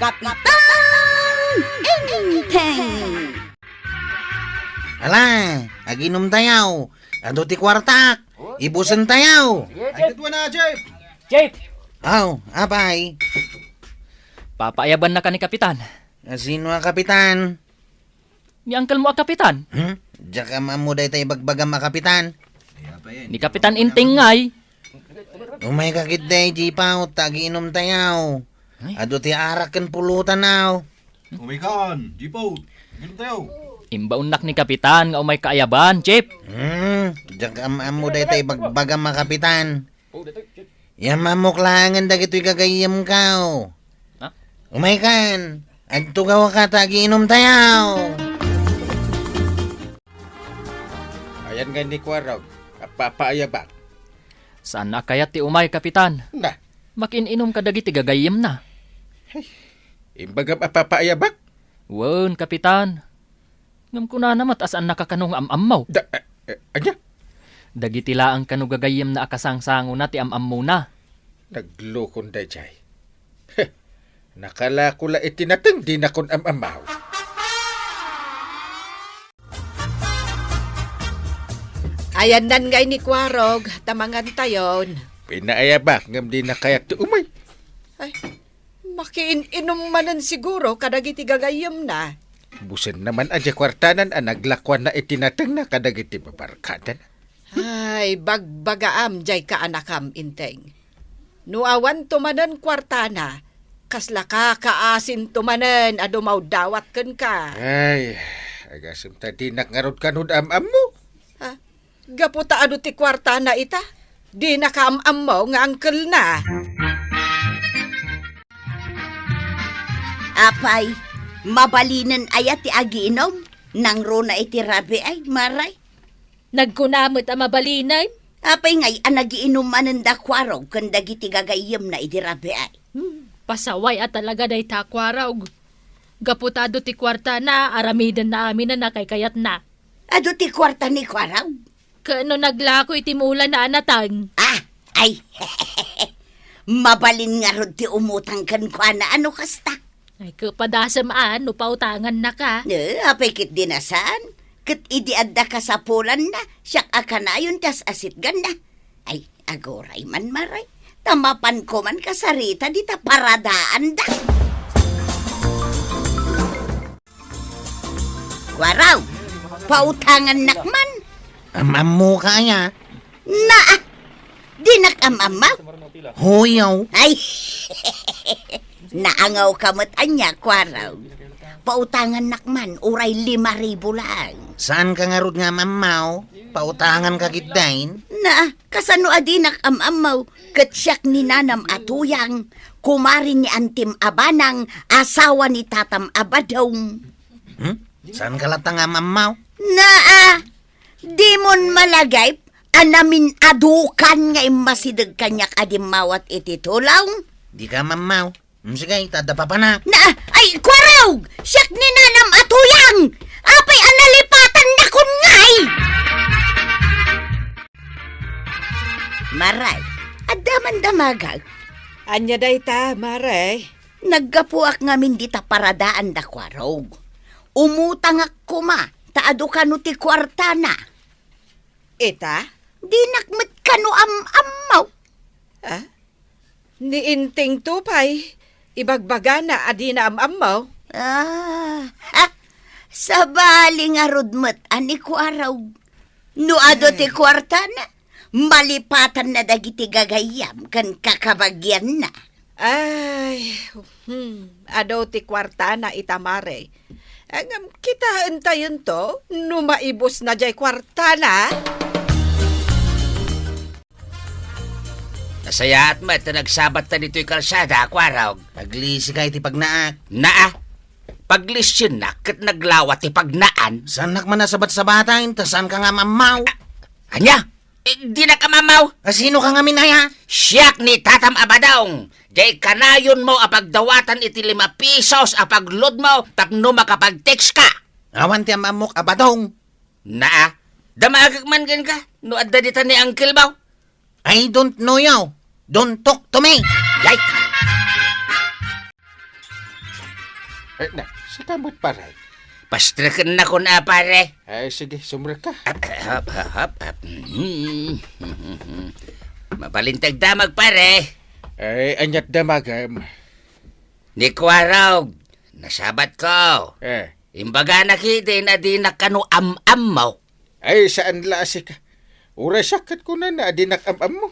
Kapitan Inteng! Ala, aginom tayaw. Ando ti kwartak. Ibusan tayaw. Ay, katwa na, Jeff! Jeff! Aw, apay. Papaayaban na ka ni Kapitan. Sino ang kapitan? Ni Uncle mo ang Kapitan. Diyan ka mamuday tayo bagbagam mga kapitan. Ni Kapitan Inting ngay. Umay kakit day, jipaw. Taginom tayaw. Ado ti arak kan pulutan naw. Umikan, Jipo! Ganun tayo! Imbaunak ni Kapitan nga umay kaayaban, Jeff. Diyan ka mamuday tayo bagbagam mga kapitan. Yan mamuklangan dagito'y kagayam ka. Ha? Umay kan. Adto gawa ka taginom tayaw. Ayan nga ni Kwarog, papaayabak. Saan na kaya ti umay, Kapitan? Na, Makin-inom ka dagi ti gagayem na. imbagam papaayabak? Wen, Kapitan. Ngam ko na namat asaan nakakanong am-amaw. Anya, Dagi tila ang kanugagayem na akasangsango na ti am-am mo na. naglukon da jay. Nakala ko la itinatang di na kon amamaw. Ayan nan ngay ni Kwarog, tamangan tayon. Pinaayabak ngam di na kayak ti umay. Ay, makiin-inom manan siguro kadagiti gagayam na. Busen naman adya kwartanan ang naglakwan na itinatang na kadagiti babarkadan. Ay, bagbagaam jay ka anakam inteng. Nuawan tumanan kwartana, kasla ka kaasin tumanan adumaw dawat ken ka. Ay, agasim tadi nakarod kanod am-am mo. Ha? Gaputa adu ti kwartana ita, di nakaam-am mo nga angkel na. Apay, mabalinan ayat ti agiinom, nang rona iti rabi ay maray. Nagkunamot ang mabalinan. Apay ngay ang nagiinom manan da Kwarog kan dagiti gagayem na iti rabi ay. Pasaway at talaga day takwaraw. Gaputado ti kwarta na, aramidan na amin na nakaykayat na. Ado ti kwarta ni Kwarog? Kano naglako itimulan na anatang. Ay, mabalin nga rod ti umutang kan kwa na ano kasta. Ay kapadasam no pautangan na ka. Apay kit dinasan. Kat idi adda ka sa pulan na, siyak akanayon tas asit ganda. Ay, agoray man maray. Tamapan ko man kasarita di ta paradaan da. Kwaraw, pautangan nakman. Amam mo kaya. Na, di nakamamaw. Huyaw. Ay, naangaw kamot anya, Kwaraw. Pautangan nakman, uray 5,000 lang. Saan ka nga rod nga mamaw? Pautangan ka kitdain? Na, kasano adinak am-amaw, katsyak ni nanam atuyang, kumarin ni Antim Abanang, asawa ni Tatam Abadong. Saan ka latang nga mamaw? Na, di mon malagay, anamin adukan nga imasidag kanyak adimawat iti tulaw. Di ka mamaw. Sige, tadapa pa na. Na, ay, Kwaraw! Siyak ni nanam atuyang! Apay analipatan na kun ngay! Maray, adaman damagag. Anya day ta, maray. Naggapuak ngamin di ta paradaan da Kwarog. Umutang ako ma, taado ka no ti kwartana. Ita? Di nakmet ka no am-amaw. Ni inting tupay. Ibagbaga na adi na am-am mo. Sa baling arudmet ani Kwaraw. No ado ti kwartana, malipatan na dagiti gagayam kan kakabagyan na. Ay, adaw ti kwarta na itamare. Ang kitaan tayon to, numaibos na jay kwarta na. Nasayaat mo at nagsabat na dito'y kalsada, Kwarog. Paglisi ka iti pagnaak. Naa, paglisyon na kat naglawat ti pagnaan. Saan nakman na sabat-sabatain? Ta saan ka nga mamaw? Anya, di na ka mamaw. Sino ka nga minaya? Siyak ni Tatam Abadong. Jay kanayon mo apagdawatan iti 5 pesos apagload mo tapno makapag-text ka. Awan ti amamok abadong. Naa, damagag man gan ka. No adda dita ni Uncle Baw. I don't know you. Don't talk to me. Yay! Ay, na, salamat paray. Pastrakan na ko na, pare. Ay, sige, sumra ka. Hap, hap, hap, hap. Mabalintag damag, pare. Ay, anyat damagam. Ni Kwarog, nasabat ko. Eh, Imbaga nakita na di nakano am-am mo. ay, saan lasi ka? Ura sakat ko na dinakam-am mo.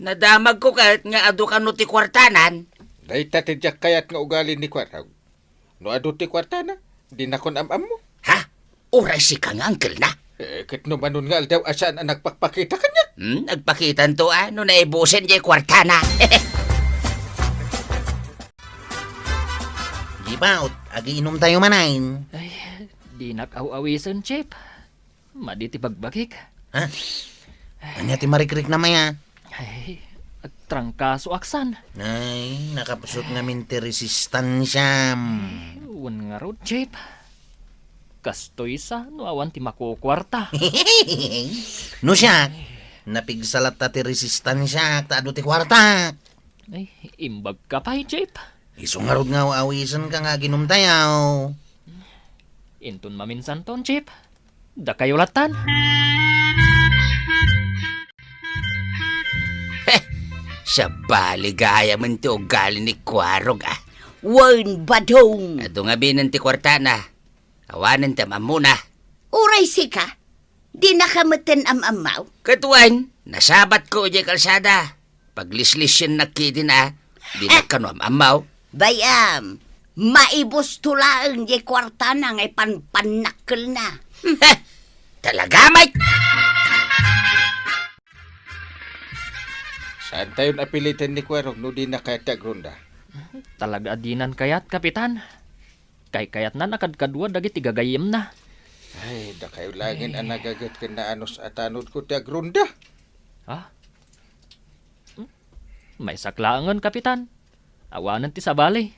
Nadamag ko kahit nga ado ka no ti kwartanan. Day tatidyak kayat nga ugali ni Kwaraw. No ado ti kwartana, dinakon am-am mo. Ha? Uray si kang uncle na. Eh, kat no manon nga daw asaan ang nagpakpakita kanya. Nagpakitan to no naibusin di kwartana. Jipaut, agi inom tayo manain. Ay, di nakaw-awisan, Chip. Maditi bagbakik. Ha? Anya ti marikrik na maya. Ay, agtrangkaso aksan. Ay, nakapusot nga minti resistansya. Uwan nga rod, Chip. Kastoy sa no awan ti makukwarta. No siya, napigsalat ta ti resistansya, taado ti kwarta. Ay, imbag ka pa, Chip. Isungarod nga awisan ka nga ginom tayo. Intun maminsan ton, Chip. Da kayo latan. Sa baligaya man ti ugali ni Kwarog Wan badong. Ado nga binan ti kwartana. Awanan ta mamuna. Uray sika. Di nakamatan am-amaw. Katuan, nasabat ko uji kalsada. Paglislis yun nakiti na, di nakano amaw. Bayam. Maibos tulaan di kwarta na ngay panpanakkel na. Talaga, Mike? Saan tayo napilitan ni Kwaraw no di nakayat ronda? Talaga adinan kayat, Kapitan. Kayat na nakadkadwa dagiti gagayem na. Ay, da kayo langin ang nagagat ka na anos at anod ko ti agronda. Ha? May saklangan, Kapitan. Awanan ti sabali.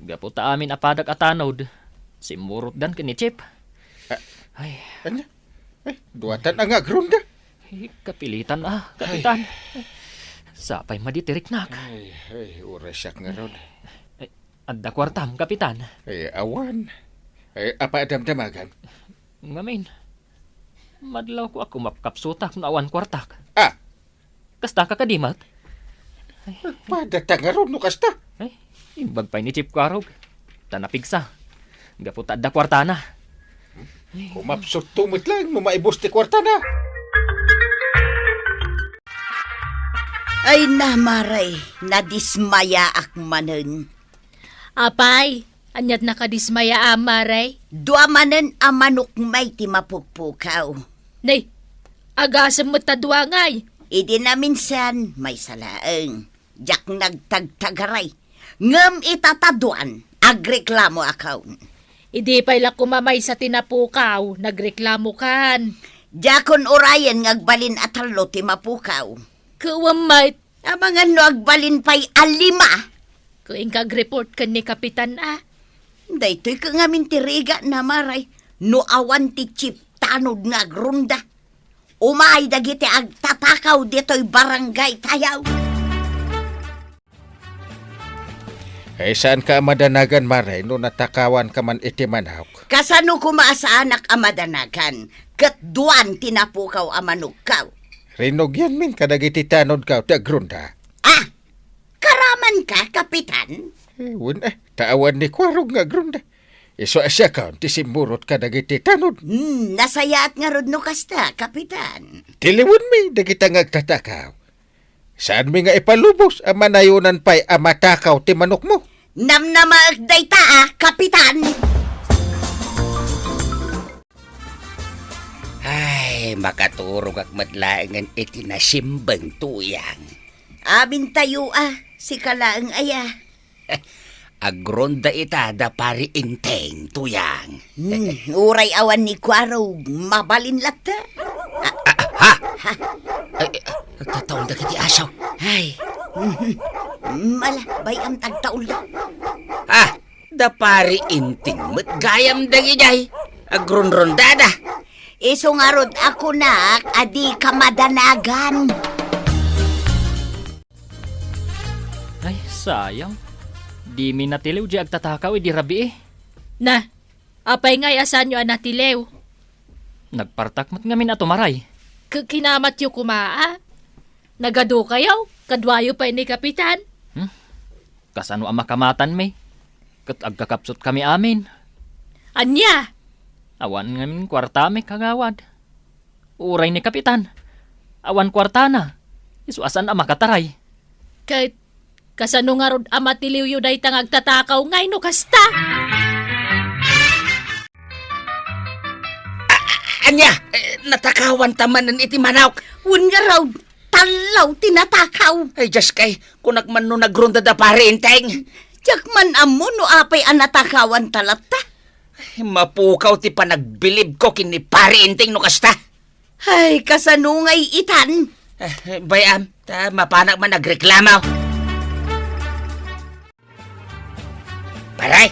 Gapo ta amin apadak atanod. Simurot dan kini Chip. Ay, Anya? Ay, duwatan ang agronda. kapilitan Kapitan. Sapay maditirik nak. Ay, oras siyak nga ron. Adda kwartam, Kapitan. Ay, awan. Ay, apa damdamagan? Ngamin. Madlaw ko ako mapkapsutak na awan kwartak. Ah, Kasta ka kadimat. padata nga ron no kasta. Ay, imbag pa ni Chip Kwarog. Tanapigsa. Gapo ta adda kwartana. Kumapsot tumit lang, maibos ti kwarta na. Ay namaray. Nadismaya akmanen. Apay, anyat nakadismaya amaray. Duamanen amanok may ti mapukpukaw. Nay, agasam mo taduangay. Idi na minsan may salaeng. Jak nagtagtagaray. Ngem itataduan. Agreklamo akaw. Idi pa'y la kumamay sa tinapukaw, nagreklamo kan. Jakon orayan ngagbalin atalo ti mapukaw. Kuwamay, Abangan no agbalin pa'y alima. kuing kag-report kan ni Kapitan Daytoy ka nga mintiriga na maray. No awan ti chip tanod nga agrunda. Umay dagiti agtatakaw dito'y barangay tayaw. Ay, saan ka madanagan, Maray, no natakawan ka man iti manawk? Kasano kumaasa anak amadanagan. Kat duwan tinapukaw amanugkaw. Rinog yan min, kadagiti tanod ka, ti agronda. Karaman ka, kapitan? Taawan ni Kwarog nga agronda. Iso asya ka, ti simurot kadagiti tanod. Nasayaat nga rod no kasta, kapitan. Tiliwan mi, dagita nga agtatakaw. Saan mi nga ipalubos, ang manayunan pa'y amatakaw ti manok mo? Namnamaagday ta, kapitan. Ay, makaturog ak madlaangan iti nasimbang tuyang. Amin tayo si kalaang aya. Agronda ita da pari inteng tuyang. Uray awan ni Kwaro, mabalin lata. Nagtataon da kiti asaw. Ay, mala, bayam tagtaul da. Da pari inting met gayam da gijay. Agronrondada. Iso nga rod ako nak, adi kamadanagan. Ay, sayang. Di mi natiliw di agtatakaw di rabi eh. Na, apay ngay asan nyo anatilew. Nagpartakmat ngamin ato maray. Kinamat yu kumaa. Nagado kayo, kadwayo pa ni kapitan. Kasano ang makamatan may. Kat agkakapsot kami amin. Anya, Awan ngamin kwarta may kagawad. Uray ni kapitan. Awan kwarta na. Isuasan ang makataray. kahit kasano nga rod amatiliw yu day tang agtatakaw ngay no kasta. Anya, natakawan tamanan iti manawk. Wen nga raw, talaw tinatakaw. Ay, just kay, kunak man no nagronda da pare inteng. Tiyak man amo no apay ang natakawan talata. Mapukaw ti pa nagbilib ko kini pare inteng no kasta. Ay, kasanungay itan. Bayam, ta mapanak man nagreklamaw. Paray,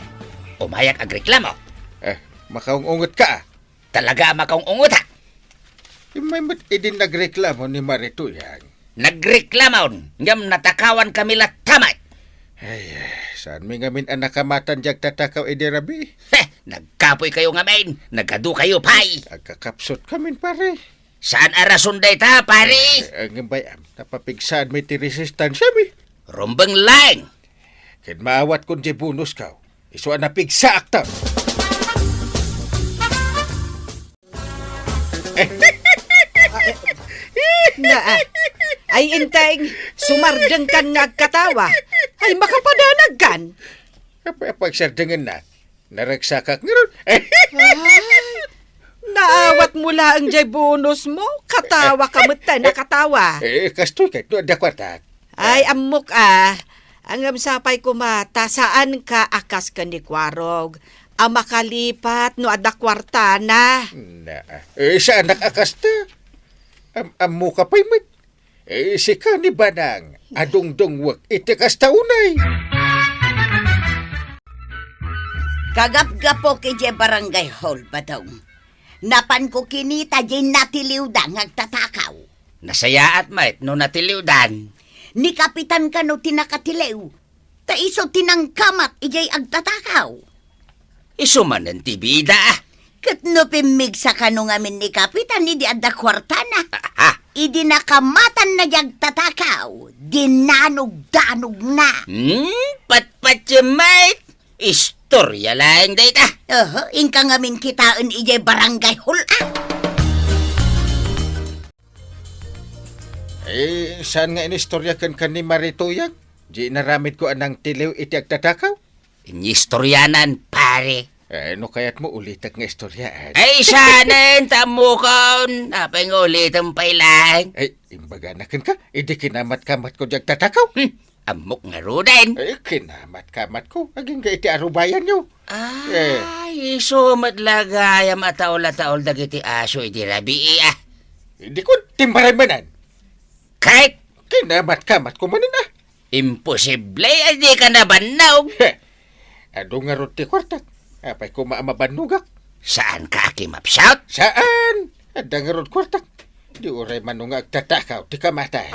umayak agreklamo. Makaungungot ka. Talaga makaong ungot ha. May mat idin nagreklamo ni Marito yan. Nagreklamon, ngam natakawan kami latamay. Ay, saan mi ngamin ang nakamatan diyag tatakaw idirabi? Nagkapoy kayo ngamin, nagadu kayo pay. Agkakapsot kamin pare. Saan arason day ta, pare? Ang bayam, napapigsaan mi ti resistance mi. Rumbang lang. Kin maawat kun di bonus kaw. Iso na pigsa akta. Ay inteng, sumardeng kan nagkatawa. Ay makapadanag kan. Apa dengan na. Naragsakak ngayon. Naawat mula ang jay bonus mo. Katawa ka mata, nakatawa. Kastoy ka, doon da kwarta. Ay amok Ang sapay kumata, saan ka akas ka ni Kwarog? Ang makalipat no ada kwarta na. Sa anak akasta. Amu ka pa'y mat. Si ka ni Banang. Adong-dong wag itikasta unay. Kagap-gapo kay barangay hall batong. Napan ko kinita jay natiliw da ngagtatakaw. Nasayaat mait no natiliwdan. Ni kapitan ka no tinakatilew. Ta iso tinangkamat ijay agtatakaw. Iso man ang tibida. Kat no pimig sa kano ngamin ni kapitan idi adda kwartana. Idi nakamatan na jagtatakaw. Dinanog-danog na. Pat-pat yung mait. Istorya lang data. Ingka ngamin kitaan ijay barangay hall Saan nga inistorya kan ni Marito yan? Di naramit ko anang tiliw iti agtatakaw? Inistoryanan, pare. No kaya't mo ulitak nga istoryaan? Ay, sanan, tamukon. Apay nga ulitan pa ilang. Ay, imbaga na kan ka. Idi kinamat-kamat ko di agtatakaw. Amok nga ruden. Ay, kinamat-kamat ko. Aging ka iti arubayan nyo. Ay, iso matlagayam ataol-ataol dagiti aso iti rabi Hindi ko timbaran manan. Kahit Kinamat-kamat ko manin imposible, di ka na banaw. Ado nga ron ti kwartat. Apay ko maamabanugak. Saan ka akimapshout? Saan? Ada nga ron kwartat. Di uray manunga agtatakaw ti kamatay.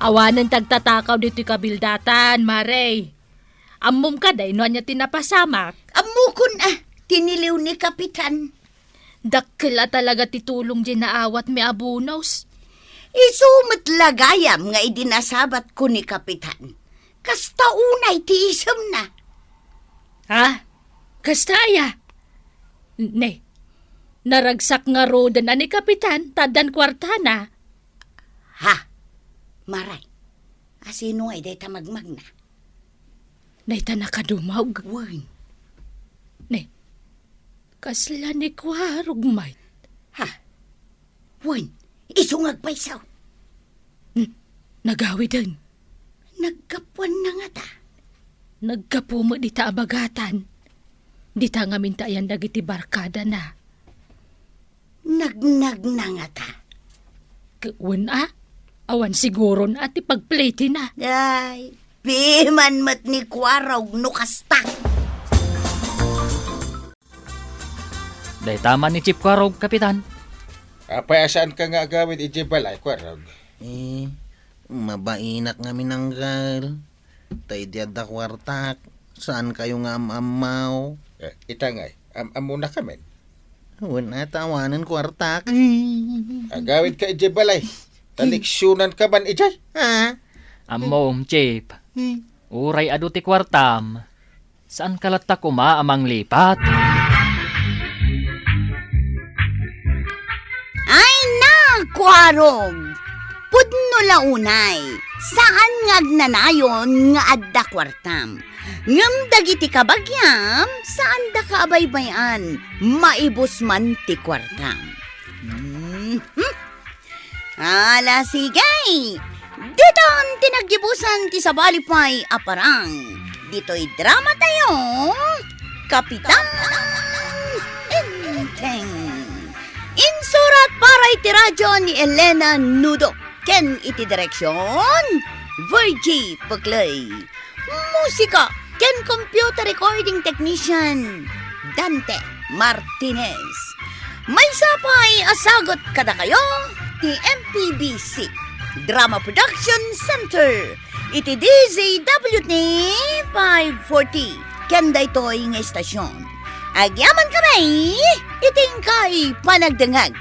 Awanan tagtatakaw dito kabildatan, Maray. Amom ka day no anya tinapasamak. Amukon tiniliw ni kapitan. Dakla talaga titulong di naawat mi abunos. Isumat lagayam nga idinasabat ko ni kapitan. Kasta unay ti isam na. Ha? Kastaya? Ne, naragsak nga rodan ni kapitan, tadan kwartana. Ha? Maray, asino ay day tamagmag na? Nayta nakadumog. Wan. Ne, kasla ni Kwarog, mate. Ha? Wan, isungag paisaw. Nagawi din. Nagkapuan na nga ta. Nagkapumo di ta abagatan. Di ta nga mintayan dagiti barkada na. Nagnag na nga ta. Kawan awan siguro na at ipagplete na. Ay, piman mat ni Kwarog no kasta. Day tama ni Chief Kwarog, kapitan. Apay asaan ka nga agawid iti balay, Kwarog? Mabainak nga minanggal. Tay diad da kwartak. Saan kayo nga amaw? Itangay, amo na kami. Wala tawanan kwartak. Agawid ka ijay balay. Taliksyonan ka ban ijay? Ha? Amom, Chip. Uray adu ti kwartam. Saan kalata kuma amang lipat? Ay na, kwarog! Pudno launay, saan ngagnanayon nga adda kwartam? Ngam dagiti kabagyam, saan da kaabaybayan, maibos man ti kwartam. Ala sigay! Diton tinagdibusan ti sabalipay aparang. Dito'y drama tayo, Kapitan Inteng. Insurat para iti radyo ni Elena Nudo. Ken iti direksyon, Virgie Puglay. Musika, ken computer recording technician, Dante Martinez. May sapay asagot kada kayo, ti MPBC Drama Production Center. Iti DZWT 540. Ken daytoy nga estasyon. Agyaman kami, iting kay panagdangag.